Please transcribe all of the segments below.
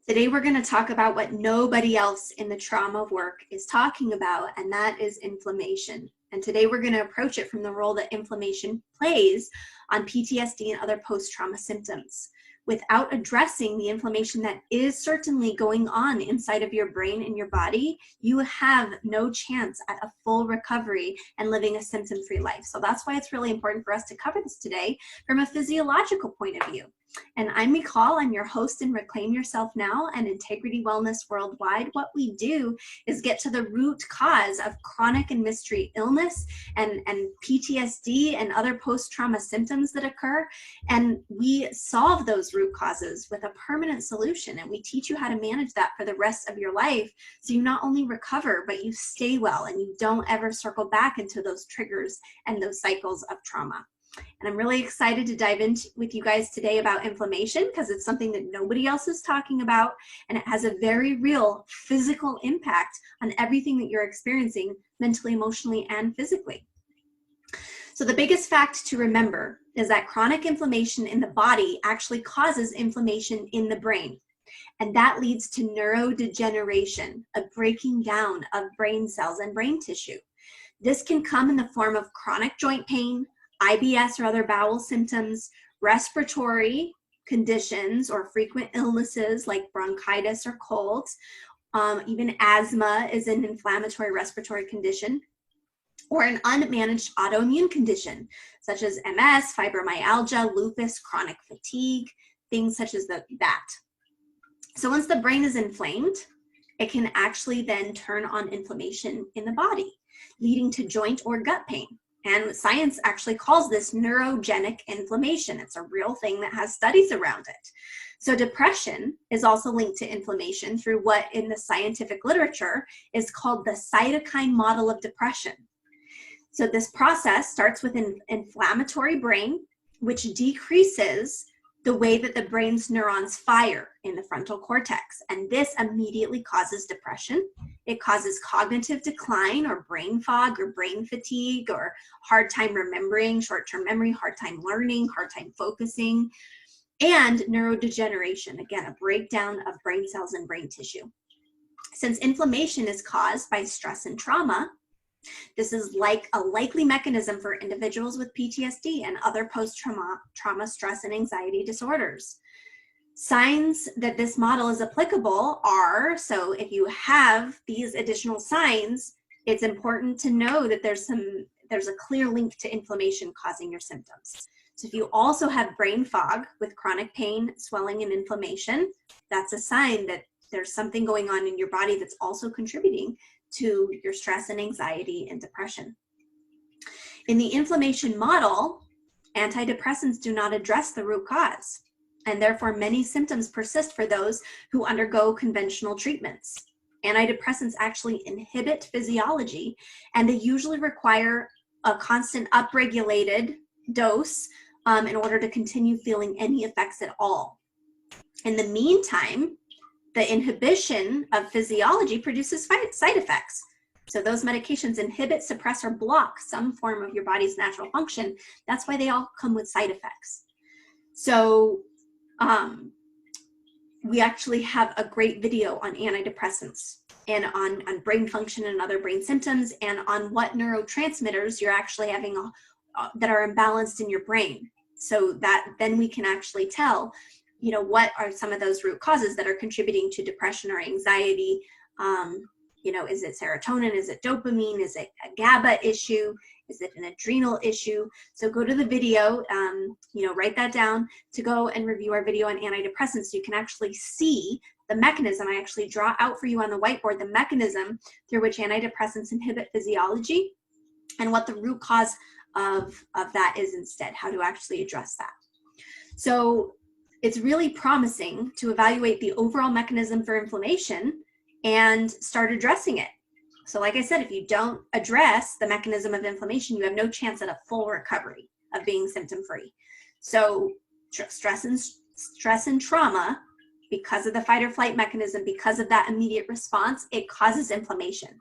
Today we're going to talk about what nobody else in the trauma work is talking about, and that is inflammation. And today we're going to approach it from the role that inflammation plays on PTSD and other post-trauma symptoms, without addressing the inflammation that is certainly going on inside of your brain and your body. You have no chance at a full recovery and living a symptom-free life. So that's why it's really important for us to cover this today from a physiological point of view. And I'm Michal, I'm your host in Reclaim Yourself Now and Integrity Wellness Worldwide. What we do is get to the root cause of chronic and mystery illness and PTSD and other post-trauma symptoms that occur. And we solve those root causes with a permanent solution. And we teach you how to manage that for the rest of your life. So you not only recover, but you stay well and you don't ever circle back into those triggers and those cycles of trauma. And I'm really excited to dive in with you guys today about inflammation, because it's something that nobody else is talking about, and it has a very real physical impact on everything that you're experiencing mentally, emotionally, and physically. So the biggest fact to remember is that chronic inflammation in the body actually causes inflammation in the brain. And that leads to neurodegeneration, a breaking down of brain cells and brain tissue. This can come in the form of chronic joint pain, IBS or other bowel symptoms, respiratory conditions or frequent illnesses like bronchitis or colds. Even asthma is an inflammatory respiratory condition, or an unmanaged autoimmune condition such as MS, fibromyalgia, lupus, chronic fatigue, things such as that. So once the brain is inflamed, it can actually then turn on inflammation in the body, leading to joint or gut pain. And science actually calls this neurogenic inflammation. It's a real thing that has studies around it. So depression is also linked to inflammation through what in the scientific literature is called the cytokine model of depression. So this process starts with an inflammatory brain, which decreases the way that the brain's neurons fire in the frontal cortex. And this immediately causes depression. It causes cognitive decline or brain fog or brain fatigue or hard time remembering, short-term memory, hard time learning, hard time focusing, and neurodegeneration, again, a breakdown of brain cells and brain tissue. Since inflammation is caused by stress and trauma, this is like a likely mechanism for individuals with PTSD and other post-trauma stress and anxiety disorders. Signs that this model is applicable are, so if you have these additional signs, it's important to know that there's a clear link to inflammation causing your symptoms. So if you also have brain fog with chronic pain, swelling, and inflammation, that's a sign that there's something going on in your body that's also contributing to your stress and anxiety and depression. In the inflammation model, antidepressants do not address the root cause, and therefore many symptoms persist for those who undergo conventional treatments. Antidepressants actually inhibit physiology, and they usually require a constant upregulated dose in order to continue feeling any effects at all. In the meantime, the inhibition of physiology produces side effects. So those medications inhibit, suppress, or block some form of your body's natural function. That's why they all come with side effects. So we actually have a great video on antidepressants and on brain function and other brain symptoms, and on what neurotransmitters you're actually having that are imbalanced in your brain. So that then we can actually tell, you know, what are some of those root causes that are contributing to depression or anxiety. You know, is it serotonin? Is it dopamine? Is it a GABA issue? Is it an adrenal issue? So go to the video, you know, write that down to go and review our video on antidepressants so you can actually see the mechanism. I actually draw out for you on the whiteboard the mechanism through which antidepressants inhibit physiology and what the root cause of that is instead, how to actually address that. So it's really promising to evaluate the overall mechanism for inflammation and start addressing it. So like I said, if you don't address the mechanism of inflammation, you have no chance at a full recovery of being symptom-free. So stress and trauma, because of the fight or flight mechanism, because of that immediate response, it causes inflammation.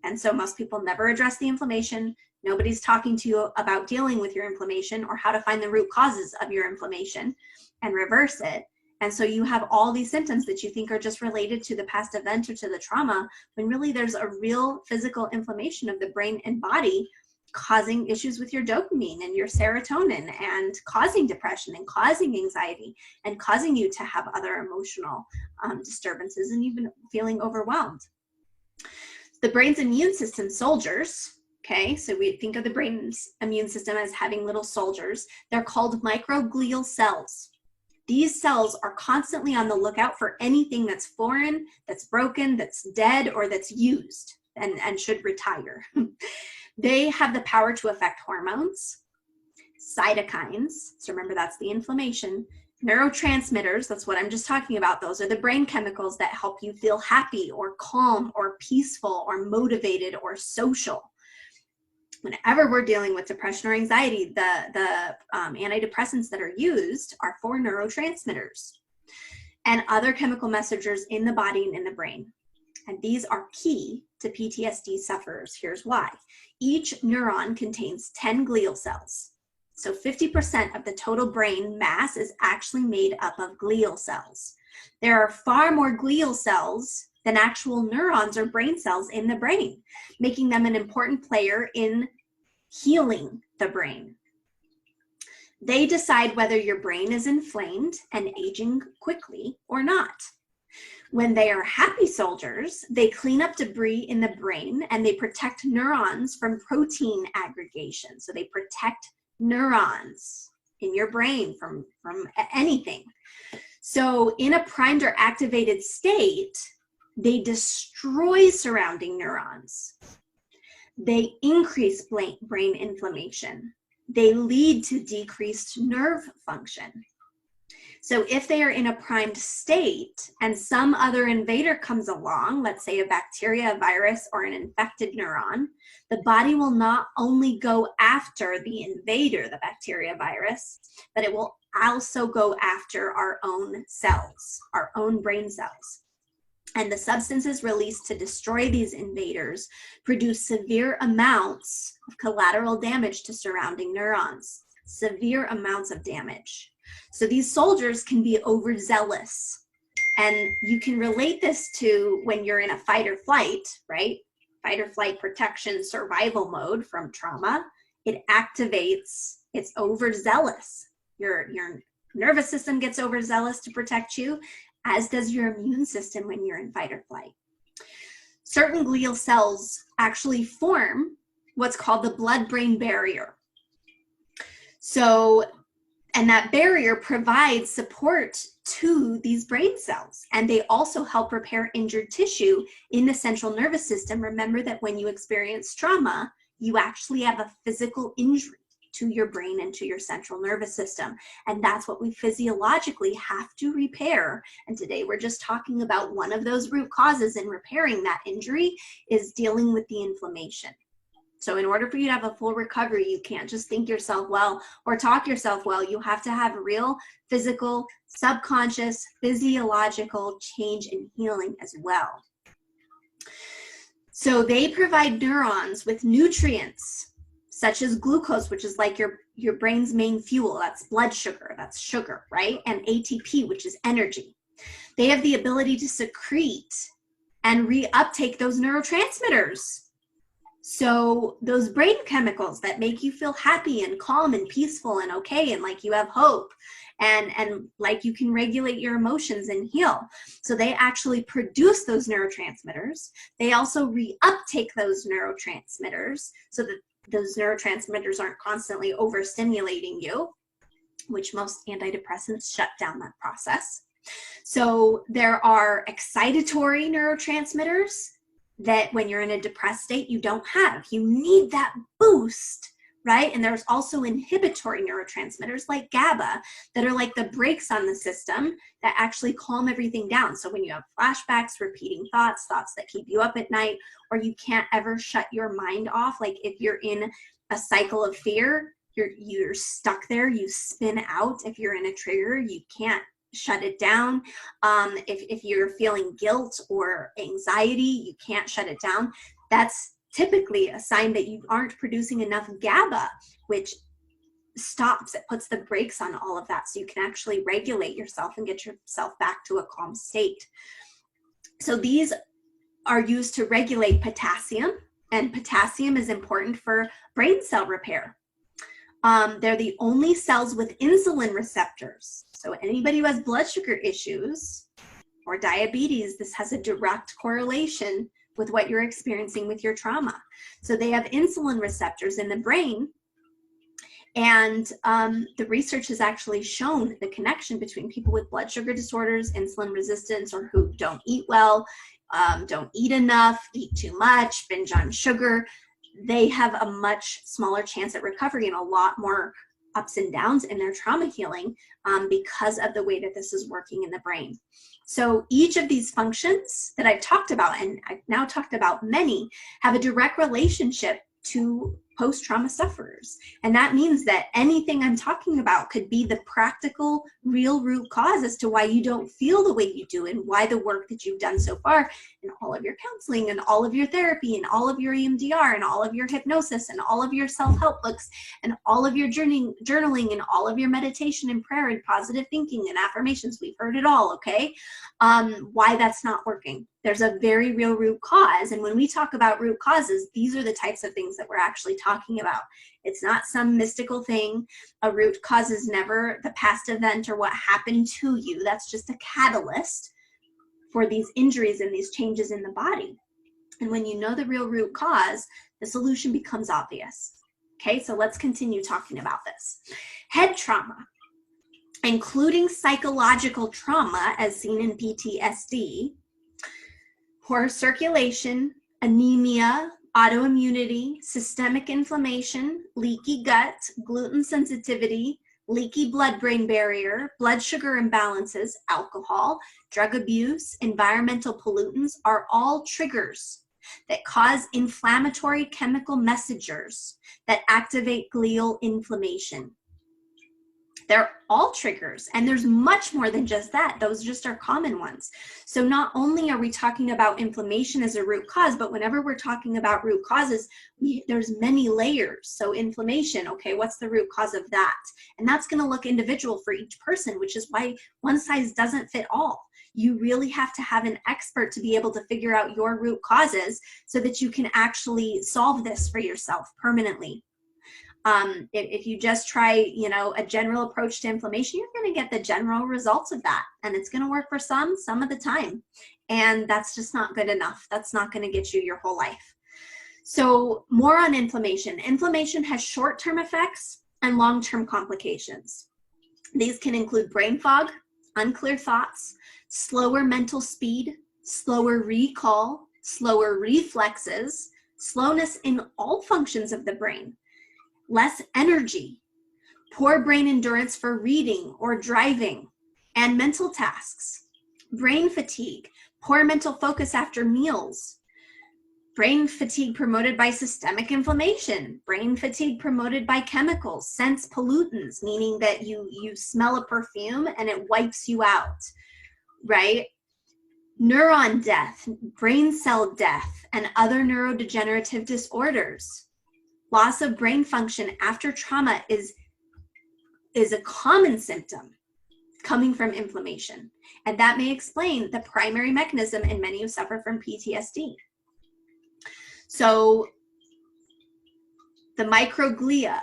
And so most people never address the inflammation. Nobody's talking to you about dealing with your inflammation or how to find the root causes of your inflammation and reverse it. And so you have all these symptoms that you think are just related to the past event or to the trauma, when really there's a real physical inflammation of the brain and body causing issues with your dopamine and your serotonin, and causing depression and causing anxiety and causing you to have other emotional disturbances and even feeling overwhelmed. The brain's immune system soldiers, okay, so we think of the brain's immune system as having little soldiers. They're called microglial cells. These cells are constantly on the lookout for anything that's foreign, that's broken, that's dead, or that's used and should retire. They have the power to affect hormones, cytokines, so remember that's the inflammation, neurotransmitters, that's what I'm just talking about. Those are the brain chemicals that help you feel happy or calm or peaceful or motivated or social. Whenever we're dealing with depression or anxiety, the antidepressants that are used are for neurotransmitters and other chemical messengers in the body and in the brain. And these are key to PTSD sufferers. Here's why. Each neuron contains 10 glial cells. So 50% of the total brain mass is actually made up of glial cells. There are far more glial cells than actual neurons or brain cells in the brain, making them an important player in healing the brain. They decide whether your brain is inflamed and aging quickly or not. When they are happy soldiers, they clean up debris in the brain and they protect neurons from protein aggregation. So they protect neurons in your brain from anything. So in a primed or activated state, they destroy surrounding neurons. They increase brain inflammation. They lead to decreased nerve function. So if they are in a primed state and some other invader comes along, let's say a bacteria, a virus, or an infected neuron, the body will not only go after the invader, the bacteria, virus, but it will also go after our own cells, our own brain cells. And the substances released to destroy these invaders produce severe amounts of collateral damage to surrounding neurons, severe amounts of damage. So these soldiers can be overzealous. And you can relate this to when you're in a fight or flight, right? Fight or flight protection survival mode from trauma. It activates, it's overzealous. Your nervous system gets overzealous to protect you, as does your immune system when you're in fight or flight. Certain glial cells actually form what's called the blood-brain barrier. So, and that barrier provides support to these brain cells, and they also help repair injured tissue in the central nervous system. Remember that when you experience trauma, you actually have a physical injury to your brain and to your central nervous system. And that's what we physiologically have to repair. And today we're just talking about one of those root causes in repairing that injury is dealing with the inflammation. So in order for you to have a full recovery, you can't just think yourself well or talk yourself well. You have to have real physical, subconscious, physiological change and healing as well. So they provide neurons with nutrients such as glucose, which is like your brain's main fuel. That's blood sugar, that's sugar, right? And ATP, which is energy. They have the ability to secrete and reuptake those neurotransmitters. So those brain chemicals that make you feel happy and calm and peaceful and okay and like you have hope and like you can regulate your emotions and heal. So they actually produce those neurotransmitters. They also reuptake those neurotransmitters so that those neurotransmitters aren't constantly overstimulating you, which most antidepressants shut down that process. So there are excitatory neurotransmitters that when you're in a depressed state, you don't have. You need that boost, right? And there's also inhibitory neurotransmitters like GABA that are like the brakes on the system that actually calm everything down. So when you have flashbacks, repeating thoughts that keep you up at night, or you can't ever shut your mind off, like if you're in a cycle of fear, you're stuck there, you spin out. If you're in a trigger, you can't shut it down. If you're feeling guilt or anxiety, you can't shut it down. That's typically a sign that you aren't producing enough GABA, which stops, it puts the brakes on all of that so you can actually regulate yourself and get yourself back to a calm state. So these are used to regulate potassium, and potassium is important for brain cell repair. They're the only cells with insulin receptors. So anybody who has blood sugar issues or diabetes, this has a direct correlation with what you're experiencing with your trauma. So they have insulin receptors in the brain, and the research has actually shown the connection between people with blood sugar disorders, insulin resistance, or who don't eat well, don't eat enough, eat too much, binge on sugar. They have a much smaller chance at recovery and a lot more ups and downs in their trauma healing because of the way that this is working in the brain. So each of these functions that I've talked about, and I've now talked about many, have a direct relationship to post-trauma sufferers. And that means that anything I'm talking about could be the practical, real root cause as to why you don't feel the way you do and why the work that you've done so far in all of your counseling and all of your therapy and all of your EMDR and all of your hypnosis and all of your self-help books and all of your journaling and all of your meditation and prayer and positive thinking and affirmations. We've heard it all, okay? Why that's not working. There's a very real root cause. And when we talk about root causes, these are the types of things that we're actually talking about. It's not some mystical thing. A root cause is never the past event or what happened to you. That's just a catalyst for these injuries and these changes in the body. And when you know the real root cause, the solution becomes obvious. Okay, so let's continue talking about this. Head trauma, including psychological trauma as seen in PTSD, poor circulation, anemia, autoimmunity, systemic inflammation, leaky gut, gluten sensitivity, leaky blood-brain barrier, blood sugar imbalances, alcohol, drug abuse, environmental pollutants are all triggers that cause inflammatory chemical messengers that activate glial inflammation. They're all triggers, and there's much more than just that. Those just are common ones. So not only are we talking about inflammation as a root cause, but whenever we're talking about root causes, there's many layers. So inflammation, okay, what's the root cause of that? And that's going to look individual for each person, which is why one size doesn't fit all. You really have to have an expert to be able to figure out your root causes so that you can actually solve this for yourself permanently. If you just try, a general approach to inflammation, you're going to get the general results of that. And it's going to work for some of the time. And that's just not good enough. That's not going to get you your whole life. So more on inflammation. Inflammation has short-term effects and long-term complications. These can include brain fog, unclear thoughts, slower mental speed, slower recall, slower reflexes, slowness in all functions of the brain, less energy, poor brain endurance for reading or driving, and mental tasks, brain fatigue, poor mental focus after meals, brain fatigue promoted by systemic inflammation, brain fatigue promoted by chemicals, sense pollutants, meaning that you smell a perfume and it wipes you out, right? Neuron death, brain cell death, and other neurodegenerative disorders. Loss of brain function after trauma is a common symptom coming from inflammation. And that may explain the primary mechanism in many who suffer from PTSD. So the microglia,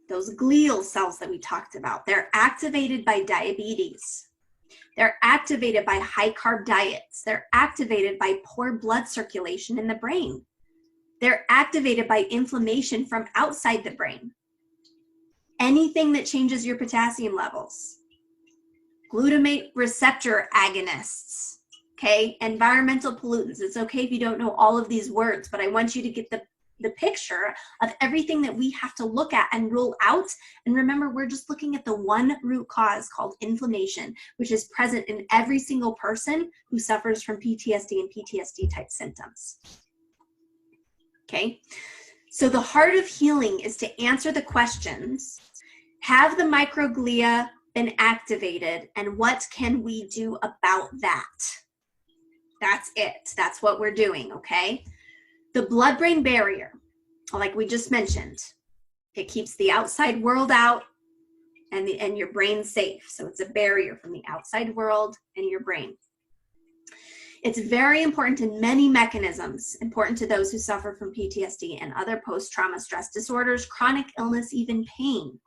those glial cells that we talked about, they're activated by diabetes. They're activated by high carb diets. They're activated by poor blood circulation in the brain. They're activated by inflammation from outside the brain. Anything that changes your potassium levels. Glutamate receptor agonists, okay? Environmental pollutants. It's okay if you don't know all of these words, but I want you to get the picture of everything that we have to look at and rule out. And remember, we're just looking at the one root cause called inflammation, which is present in every single person who suffers from PTSD and PTSD type symptoms. Okay, so the heart of healing is to answer the questions, have the microglia been activated, and what can we do about that? That's it. That's what we're doing, okay? The blood-brain barrier, like we just mentioned, it keeps the outside world out, and your brain's safe. So it's a barrier from the outside world and your brain. It's very important in many mechanisms, important to those who suffer from PTSD and other post-trauma stress disorders, chronic illness, even pain.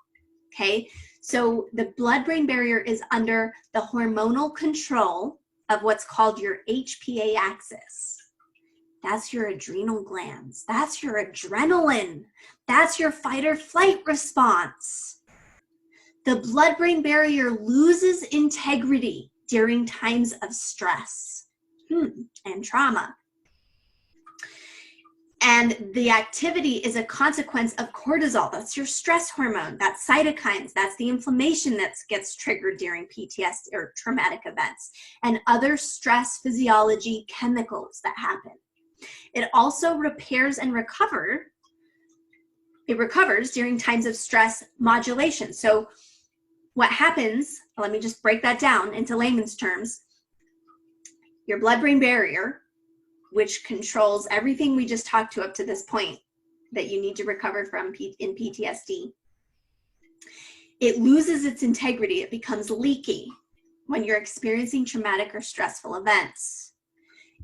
Okay, so the blood-brain barrier is under the hormonal control of what's called your HPA axis. That's your adrenal glands. That's your adrenaline. That's your fight or flight response. The blood-brain barrier loses integrity during times of stress and trauma. And the activity is a consequence of cortisol. That's your stress hormone. That's cytokines. That's the inflammation that gets triggered during PTSD or traumatic events, and other stress physiology chemicals that happen. It also repairs and recovers during times of stress modulation. So what happens, let me just break that down into layman's terms. Your blood-brain barrier, which controls everything we just talked to up to this point that you need to recover from in PTSD, it loses its integrity. It becomes leaky when you're experiencing traumatic or stressful events.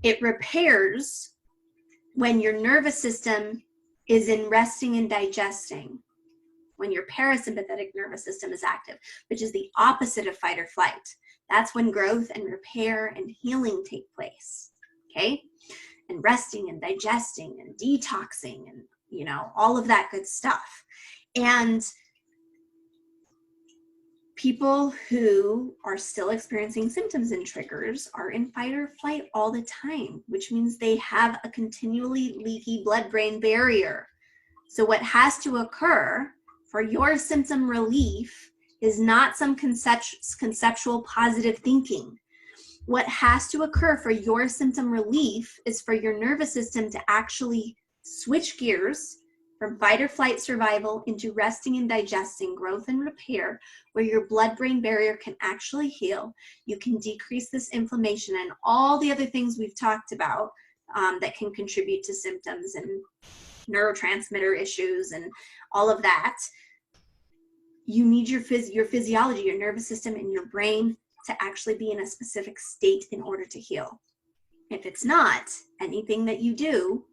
It repairs when your nervous system is in resting and digesting, when your parasympathetic nervous system is active, which is the opposite of fight or flight. That's when growth and repair and healing take place, okay? And resting and digesting and detoxing and, you know, all of that good stuff. And people who are still experiencing symptoms and triggers are in fight or flight all the time, which means they have a continually leaky blood-brain barrier. So what has to occur for your symptom relief is not some conceptual positive thinking. What has to occur for your symptom relief is for your nervous system to actually switch gears from fight or flight survival into resting and digesting, growth and repair, where your blood-brain barrier can actually heal. You can decrease this inflammation and all the other things we've talked about that can contribute to symptoms and neurotransmitter issues and all of that. You need your physiology, your nervous system, and your brain to actually be in a specific state in order to heal. If it's not, anything that you do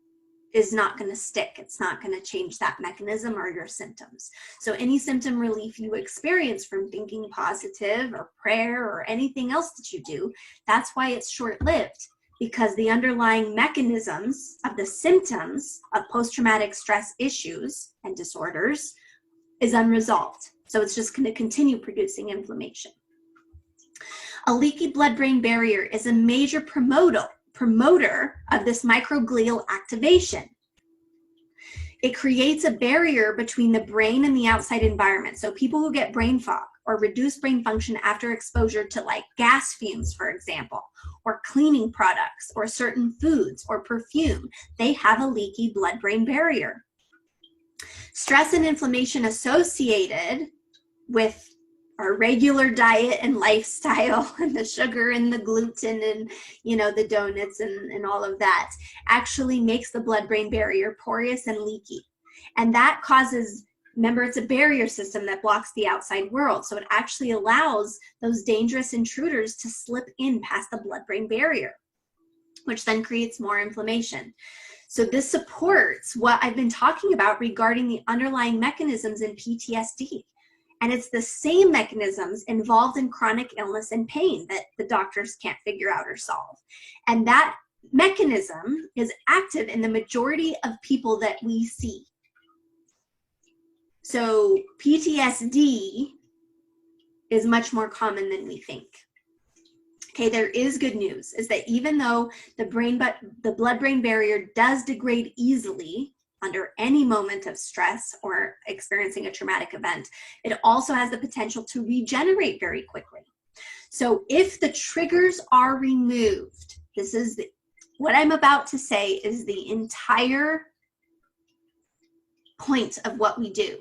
is not going to stick. It's not going to change that mechanism or your symptoms. So any symptom relief you experience from thinking positive or prayer or anything else that you do, that's why it's short-lived, because the underlying mechanisms of the symptoms of post-traumatic stress issues and disorders is unresolved. So it's just going to continue producing inflammation. A leaky blood-brain barrier is a major promoter of this microglial activation. It creates a barrier between the brain and the outside environment. So people who get brain fog or reduced brain function after exposure to like gas fumes, for example, or cleaning products or certain foods or perfume, they have a leaky blood-brain barrier. Stress and inflammation associated with our regular diet and lifestyle and the sugar and the gluten and, you know, the donuts and all of that actually makes the blood-brain barrier porous and leaky. And that causes, remember, it's a barrier system that blocks the outside world. So it actually allows those dangerous intruders to slip in past the blood-brain barrier, which then creates more inflammation. So this supports what I've been talking about regarding the underlying mechanisms in PTSD. And it's the same mechanisms involved in chronic illness and pain that the doctors can't figure out or solve. And that mechanism is active in the majority of people that we see. So PTSD is much more common than we think. Okay, there is good news, is that even though the blood-brain barrier does degrade easily under any moment of stress or experiencing a traumatic event, it also has the potential to regenerate very quickly. So if the triggers are removed, what I'm about to say is the entire point of what we do.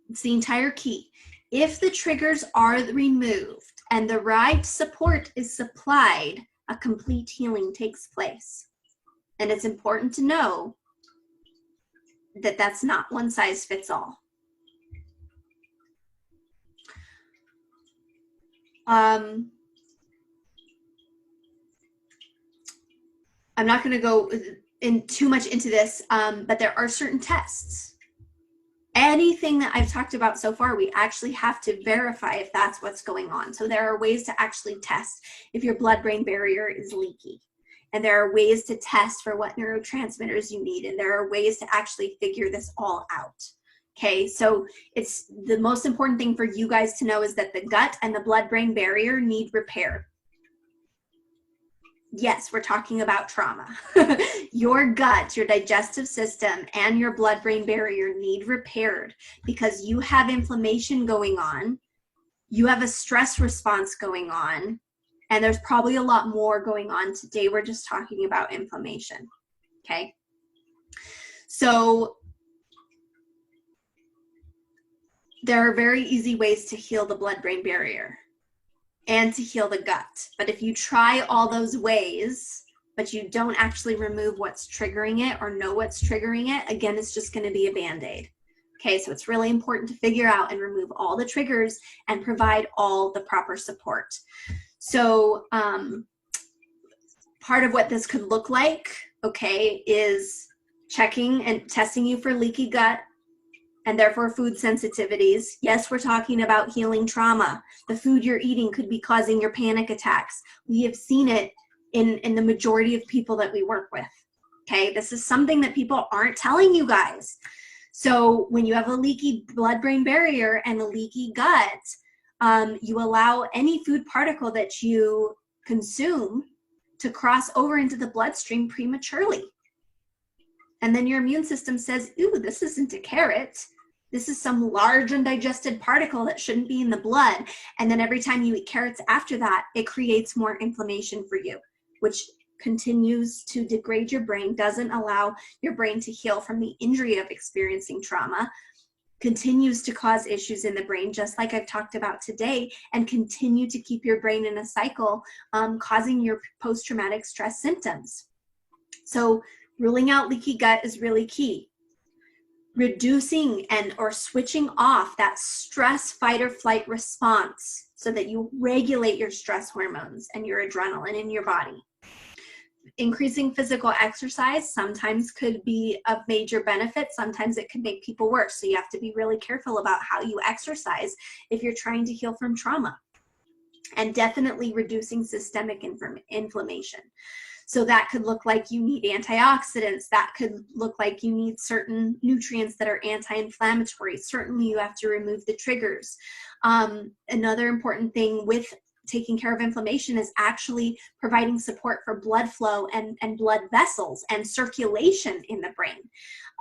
It's the entire key. If the triggers are removed and the right support is supplied, a complete healing takes place. And it's important to know that that's not one size fits all. I'm not going to go in too much into this, but there are certain tests. Anything that I've talked about so far, we actually have to verify if that's what's going on. So there are ways to actually test if your blood-brain barrier is leaky. And there are ways to test for what neurotransmitters you need. And there are ways to actually figure this all out. Okay, so it's the most important thing for you guys to know is that the gut and the blood-brain barrier need repair. Yes, we're talking about trauma. Your gut, your digestive system, and your blood-brain barrier need repaired because you have inflammation going on, you have a stress response going on, and there's probably a lot more going on. Today, we're just talking about inflammation, okay? So there are very easy ways to heal the blood-brain barrier and to heal the gut. But if you try all those ways, but you don't actually remove what's triggering it or know what's triggering it, again, it's just going to be a Band-Aid. Okay, so it's really important to figure out and remove all the triggers and provide all the proper support. So part of what this could look like, okay, is checking and testing you for leaky gut, and therefore food sensitivities. Yes, we're talking about healing trauma. The food you're eating could be causing your panic attacks. We have seen it in the majority of people that we work with. Okay, this is something that people aren't telling you guys. So when you have a leaky blood-brain barrier and a leaky gut, you allow any food particle that you consume to cross over into the bloodstream prematurely. And then your immune system says, ooh, this isn't a carrot. This is some large undigested particle that shouldn't be in the blood. And then every time you eat carrots after that, it creates more inflammation for you, which continues to degrade your brain, doesn't allow your brain to heal from the injury of experiencing trauma, continues to cause issues in the brain, just like I've talked about today, and continue to keep your brain in a cycle, causing your post-traumatic stress symptoms. So ruling out leaky gut is really key. Reducing or switching off that stress fight or flight response so that you regulate your stress hormones and your adrenaline in your body. Increasing physical exercise sometimes could be of major benefit. Sometimes it could make people worse. So you have to be really careful about how you exercise if you're trying to heal from trauma. And definitely reducing systemic inflammation. So that could look like you need antioxidants. That could look like you need certain nutrients that are anti-inflammatory. Certainly you have to remove the triggers. Another important thing with taking care of inflammation is actually providing support for blood flow and blood vessels and circulation in the brain.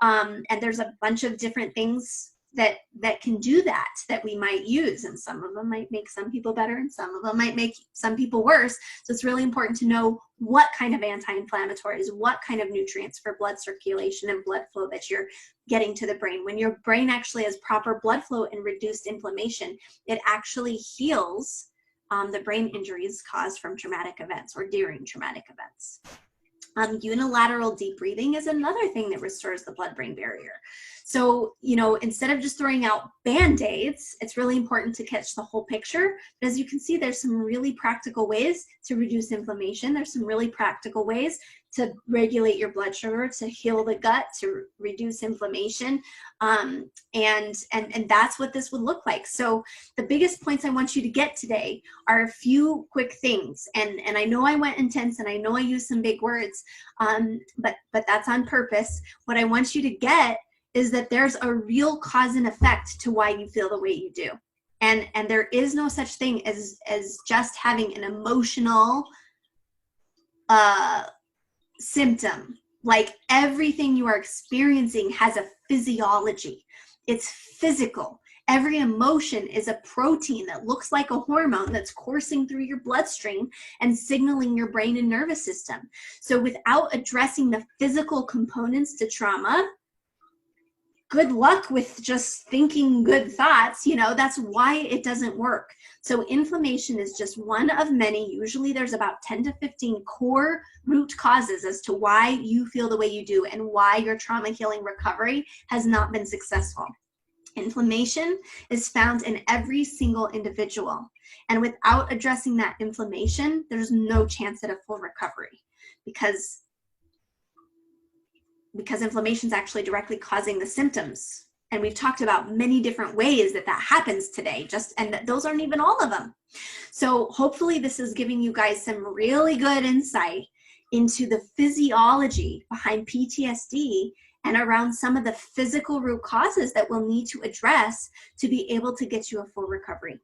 And there's a bunch of different things that can do that we might use, and some of them might make some people better and some of them might make some people worse. So it's really important to know what kind of anti-inflammatories, what kind of nutrients for blood circulation and blood flow that you're getting to the brain. When your brain actually has proper blood flow and reduced inflammation, it actually heals the brain injuries caused from traumatic events or during traumatic events. Unilateral deep breathing is another thing that restores the blood-brain barrier. So, you know, instead of just throwing out Band-Aids, it's really important to catch the whole picture. But as you can see, there's some really practical ways to reduce inflammation. There's some really practical ways to regulate your blood sugar, to heal the gut, to reduce inflammation. And that's what this would look like. So the biggest points I want you to get today are a few quick things. And I know I went intense and I know I used some big words, but that's on purpose. What I want you to get is that there's a real cause and effect to why you feel the way you do. And there is no such thing as just having an emotional symptom. Like everything you are experiencing has a physiology. It's physical. Every emotion is a protein that looks like a hormone that's coursing through your bloodstream and signaling your brain and nervous system. So without addressing the physical components to trauma, good luck with just thinking good thoughts. You know, that's why it doesn't work. So inflammation is just one of many. Usually there's about 10 to 15 core root causes as to why you feel the way you do and why your trauma healing recovery has not been successful. Inflammation is found in every single individual. And without addressing that inflammation, there's no chance at a full recovery because inflammation is actually directly causing the symptoms. And we've talked about many different ways that happens today, and those aren't even all of them. So hopefully this is giving you guys some really good insight into the physiology behind PTSD and around some of the physical root causes that we'll need to address to be able to get you a full recovery.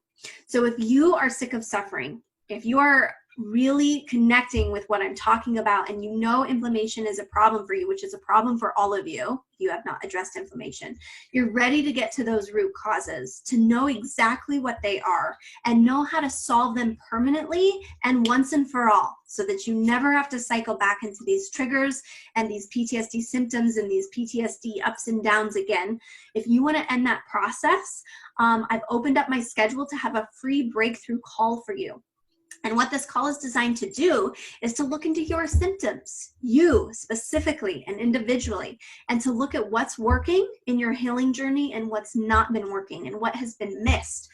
So if you are sick of suffering, if you are really connecting with what I'm talking about and you know inflammation is a problem for you, which is a problem for all of you, if you have not addressed inflammation, you're ready to get to those root causes, to know exactly what they are and know how to solve them permanently and once and for all, so that you never have to cycle back into these triggers and these PTSD symptoms and these PTSD ups and downs again. If you want to end that process, I've opened up my schedule to have a free breakthrough call for you. And what this call is designed to do is to look into your symptoms, you specifically and individually, and to look at what's working in your healing journey and what's not been working and what has been missed.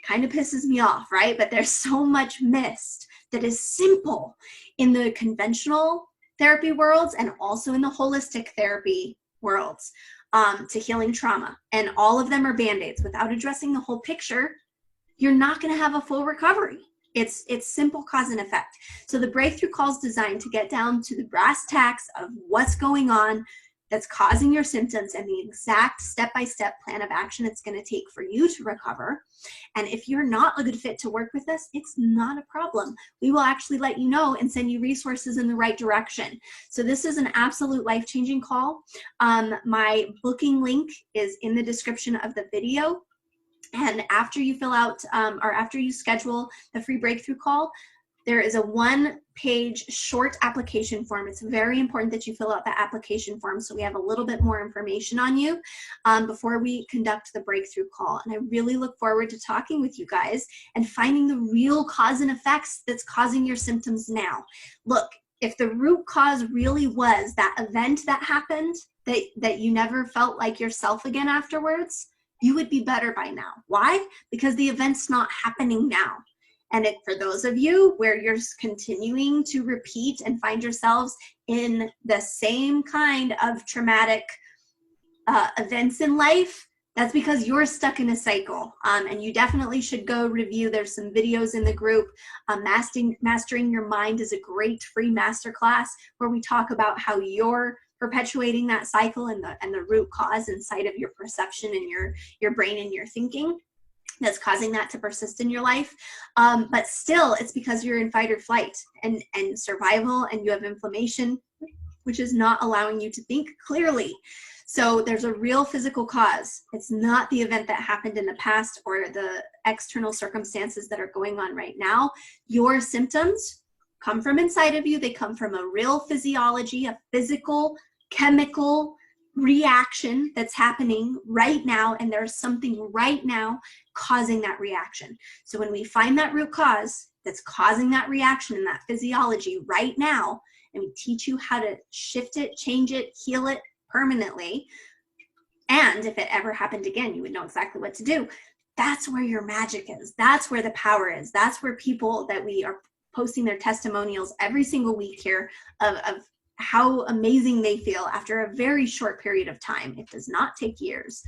Kind of pisses me off, right? But there's so much missed that is simple in the conventional therapy worlds and also in the holistic therapy worlds to healing trauma. And all of them are Band-Aids. Without addressing the whole picture, you're not going to have a full recovery. It's simple cause and effect. So the breakthrough call is designed to get down to the brass tacks of what's going on that's causing your symptoms and the exact step-by-step plan of action it's going to take for you to recover. And if you're not a good fit to work with us, it's not a problem. We will actually let you know and send you resources in the right direction. So this is an absolute life-changing call. My booking link is in the description of the video. And after you fill out or after you schedule the free breakthrough call, there is a one-page short application form. It's very important that you fill out that application form so we have a little bit more information on you before we conduct the breakthrough call. And I really look forward to talking with you guys and finding the real cause and effects that's causing your symptoms now. Look, if the root cause really was that event that happened, that you never felt like yourself again afterwards, you would be better by now. Why? Because the event's not happening now. And for those of you where you're continuing to repeat and find yourselves in the same kind of traumatic events in life, that's because you're stuck in a cycle. And you definitely should go review. There's some videos in the group. Mastering Your Mind is a great free masterclass where we talk about how you're perpetuating that cycle and the root cause inside of your perception and your brain and your thinking that's causing that to persist in your life. But still, it's because you're in fight or flight and survival, and you have inflammation, which is not allowing you to think clearly. So there's a real physical cause. It's not the event that happened in the past or the external circumstances that are going on right now. Your symptoms come from inside of you. They come from a real physiology, a physical chemical reaction that's happening right now, and there's something right now causing that reaction. So when we find that root cause that's causing that reaction and that physiology right now, and we teach you how to shift it, change it, heal it permanently, and if it ever happened again, you would know exactly what to do. That's where your magic is. That's where the power is. That's where people that we are posting their testimonials every single week here of how amazing they feel after a very short period of time. It does not take years.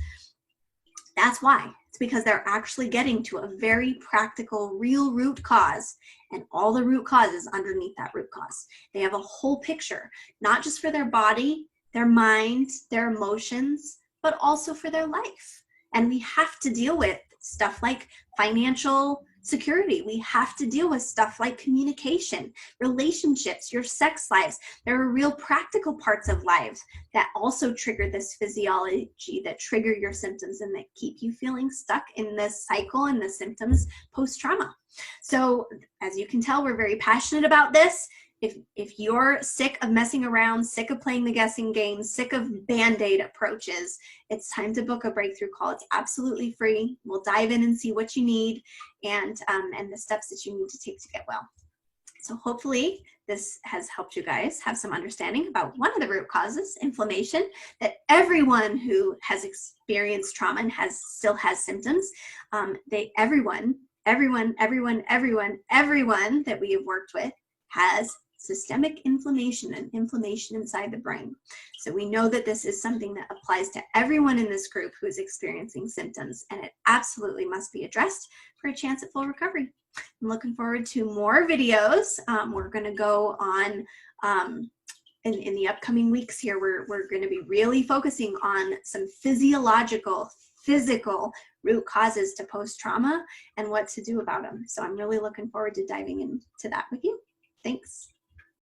That's why. It's because they're actually getting to a very practical, real root cause, and all the root causes underneath that root cause. They have a whole picture, not just for their body, their mind, their emotions, but also for their life. And we have to deal with stuff like financial security. We have to deal with stuff like communication, relationships, your sex lives. There are real practical parts of lives that also trigger this physiology, that trigger your symptoms and that keep you feeling stuck in this cycle and the symptoms post-trauma. So as you can tell, we're very passionate about this. If you're sick of messing around, sick of playing the guessing game, sick of Band-Aid approaches, it's time to book a breakthrough call. It's absolutely free. We'll dive in and see what you need and the steps that you need to take to get well. So hopefully this has helped you guys have some understanding about one of the root causes, inflammation, that everyone who has experienced trauma and still has symptoms, everyone that we have worked with has systemic inflammation and inflammation inside the brain. So we know that this is something that applies to everyone in this group who is experiencing symptoms, and it absolutely must be addressed for a chance at full recovery. I'm looking forward to more videos. We're going to go on in the upcoming weeks here. We're going to be really focusing on some physical root causes to post-trauma and what to do about them. So I'm really looking forward to diving into that with you. Thanks.